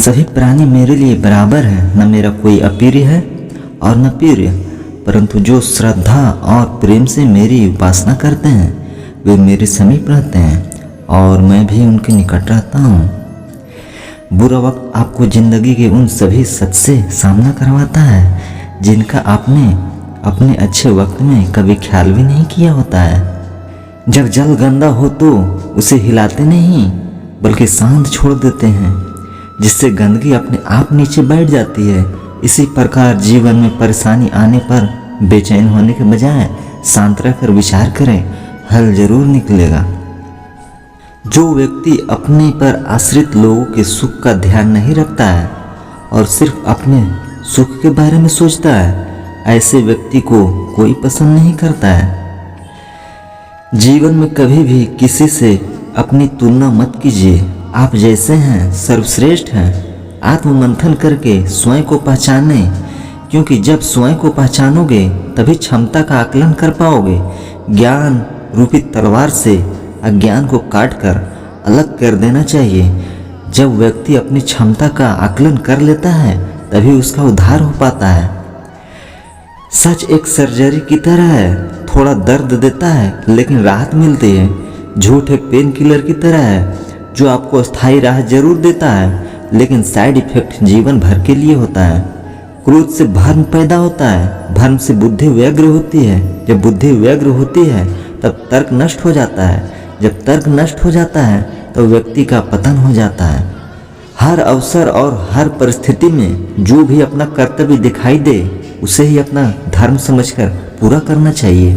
सभी प्राणी मेरे लिए बराबर है, न मेरा कोई अप्रिय है और न प्रिय, परंतु जो श्रद्धा और प्रेम से मेरी उपासना करते हैं वे मेरे समीप रहते हैं और मैं भी उनके निकट रहता हूँ। बुरा वक्त आपको जिंदगी के उन सभी सच से सामना करवाता है जिनका आपने अपने अच्छे वक्त में कभी ख्याल भी नहीं किया होता है। जब जल गंदा हो तो उसे हिलाते नहीं बल्कि शांत छोड़ देते हैं, जिससे गंदगी अपने आप नीचे बैठ जाती है। इसी प्रकार जीवन में परेशानी आने पर बेचैन होने के बजाय शांत रहकर विचार करें, हल जरूर निकलेगा। जो व्यक्ति अपने पर आश्रित लोगों के सुख का ध्यान नहीं रखता है और सिर्फ अपने सुख के बारे में सोचता है, ऐसे व्यक्ति को कोई पसंद नहीं करता है। जीवन में कभी भी किसी से अपनी तुलना मत कीजिए। आप जैसे हैं सर्वश्रेष्ठ हैं। आत्ममंथन करके स्वयं को पहचाने, क्योंकि जब स्वयं को पहचानोगे तभी क्षमता का आकलन कर पाओगे। ज्ञान रूपी तलवार से अज्ञान को काटकर अलग कर देना चाहिए। जब व्यक्ति अपनी क्षमता का आकलन कर लेता है तभी उसका उद्धार हो पाता है। सच एक सर्जरी की तरह है, थोड़ा दर्द देता है लेकिन राहत मिलती है। झूठ एक पेन किलर की तरह है जो आपको अस्थायी राहत जरूर देता है लेकिन साइड इफेक्ट जीवन भर के लिए होता है। क्रोध से भ्रम पैदा होता है, भ्रम से बुद्धि व्यग्र होती है। जब बुद्धि व्यग्र होती है तब तर्क नष्ट हो जाता है। जब तर्क नष्ट हो जाता है तो व्यक्ति का पतन हो जाता है। हर अवसर और हर परिस्थिति में जो भी अपना कर्तव्य दिखाई दे उसे ही अपना धर्म समझकर पूरा करना चाहिए।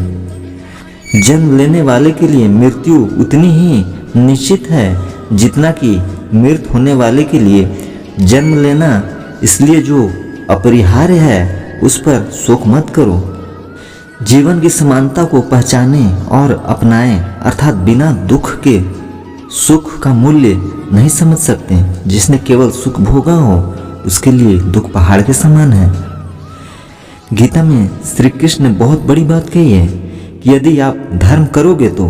जन्म लेने वाले के लिए मृत्यु उतनी ही निश्चित है जितना कि मृत होने वाले के लिए जन्म लेना। इसलिए जो अपरिहार्य है उस पर शोक मत करो। जीवन की समानता को पहचाने और अपनाएं, अर्थात बिना दुख के सुख का मूल्य नहीं समझ सकते। जिसने केवल सुख भोगा हो उसके लिए दुख पहाड़ के समान है। गीता में श्री कृष्ण ने बहुत बड़ी बात कही है कि यदि आप धर्म करोगे तो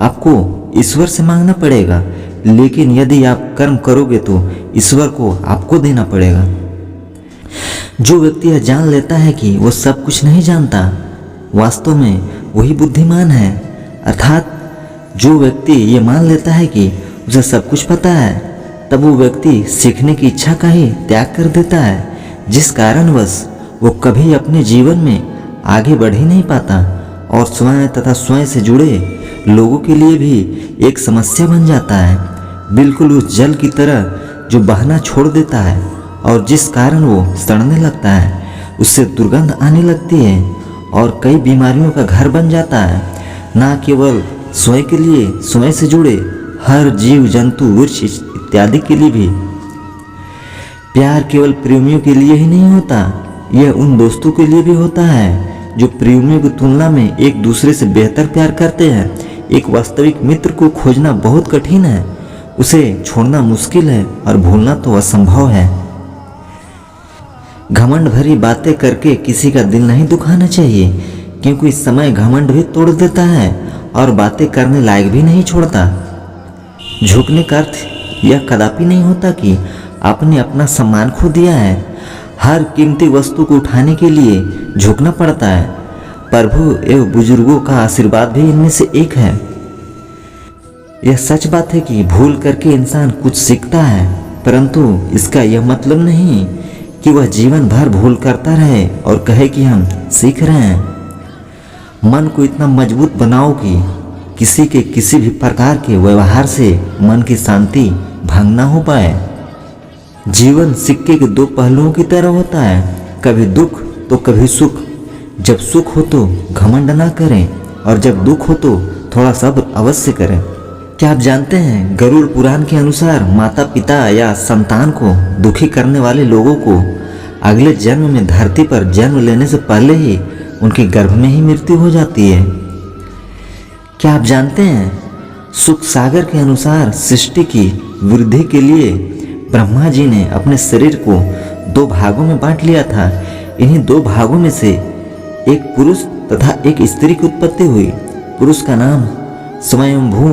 आपको ईश्वर से मांगना पड़ेगा, लेकिन यदि आप कर्म करोगे तो ईश्वर को आपको देना पड़ेगा। जो व्यक्ति यह जान लेता है कि वो सब कुछ नहीं जानता, वास्तव में वही बुद्धिमान है। अर्थात जो व्यक्ति ये मान लेता है कि उसे सब कुछ पता है, तब वो व्यक्ति सीखने की इच्छा का ही त्याग कर देता है, जिस कारणवश वो कभी अपने जीवन में आगे बढ़ ही नहीं पाता और स्वयं तथा स्वयं से जुड़े लोगों के लिए भी एक समस्या बन जाता है। बिल्कुल उस जल की तरह जो बहना छोड़ देता है और जिस कारण वो सड़ने लगता है, उससे दुर्गंध आने लगती है और कई बीमारियों का घर बन जाता है। ना केवल स्वयं के लिए, स्वयं से जुड़े हर जीव जंतु वृक्ष इत्यादि के लिए भी। प्यार केवल प्रेमियों के लिए ही नहीं होता, यह उन दोस्तों के लिए भी होता है जो प्रेमियों की तुलना में एक दूसरे से बेहतर प्यार करते हैं। एक वास्तविक मित्र को खोजना बहुत कठिन है, उसे छोड़ना मुश्किल है और भूलना तो असंभव है। घमंड भरी बातें करके किसी का दिल नहीं दुखाना चाहिए, क्योंकि इस समय घमंड भी तोड़ देता है और बातें करने लायक भी नहीं छोड़ता। झुकने का अर्थ यह कदापि नहीं होता कि आपने अपना सम्मान खो दिया है। हर कीमती वस्तु को उठाने के लिए झुकना पड़ता है। प्रभु एवं बुजुर्गों का आशीर्वाद भी इनमें से एक है। यह सच बात है कि भूल करके इंसान कुछ सीखता है, परंतु इसका यह मतलब नहीं कि वह जीवन भर भूल करता रहे और कहे कि हम सीख रहे हैं। मन को इतना मजबूत बनाओ कि किसी के किसी भी प्रकार के व्यवहार से मन की शांति भंग ना हो पाए। जीवन सिक्के के दो पहलुओं की तरह होता है, कभी दुख तो कभी सुख। जब सुख हो तो घमंड ना करें और जब दुख हो तो थोड़ा सब्र अवश्य करें। क्या आप जानते हैं, गरुड़ पुराण के अनुसार माता पिता या संतान को दुखी करने वाले लोगों को अगले जन्म में धरती पर जन्म लेने से पहले ही उनके गर्भ में ही मृत्यु हो जाती है। क्या आप जानते हैं, सुख सागर के अनुसार सृष्टि की वृद्धि के लिए ब्रह्मा जी ने अपने शरीर को दो भागों में बांट लिया था। इन्हीं दो भागों में से एक पुरुष तथा एक स्त्री की उत्पत्ति हुई। पुरुष का नाम स्वयंभू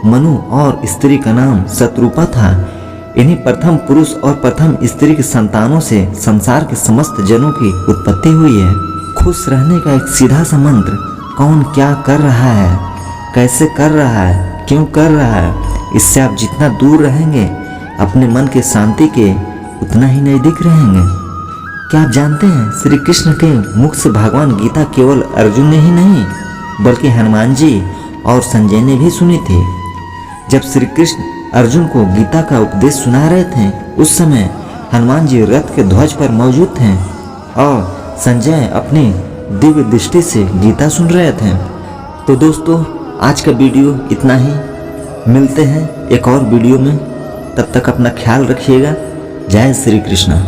मनु और स्त्री का नाम शत्रुपा था। इन्हीं प्रथम पुरुष और प्रथम स्त्री की संतानों से संसार के समस्त जनों की उत्पत्ति हुई है। खुश रहने का एक सीधा सा मंत्र, कौन क्या कर रहा है, कैसे कर रहा है, क्यों कर रहा है, इससे आप जितना दूर रहेंगे अपने मन के शांति के उतना ही नजदीक रहेंगे। क्या आप जानते हैं श्री कृष्ण के मुख से भगवान गीता केवल अर्जुन ने ही नहीं बल्कि हनुमान जी और संजय ने भी सुनी थी। जब श्री कृष्ण अर्जुन को गीता का उपदेश सुना रहे थे उस समय हनुमान जी रथ के ध्वज पर मौजूद थे और संजय अपनी दिव्य दृष्टि से गीता सुन रहे थे। तो दोस्तों आज का वीडियो इतना ही, मिलते हैं एक और वीडियो में, तब तक अपना ख्याल रखिएगा। जय श्री कृष्ण।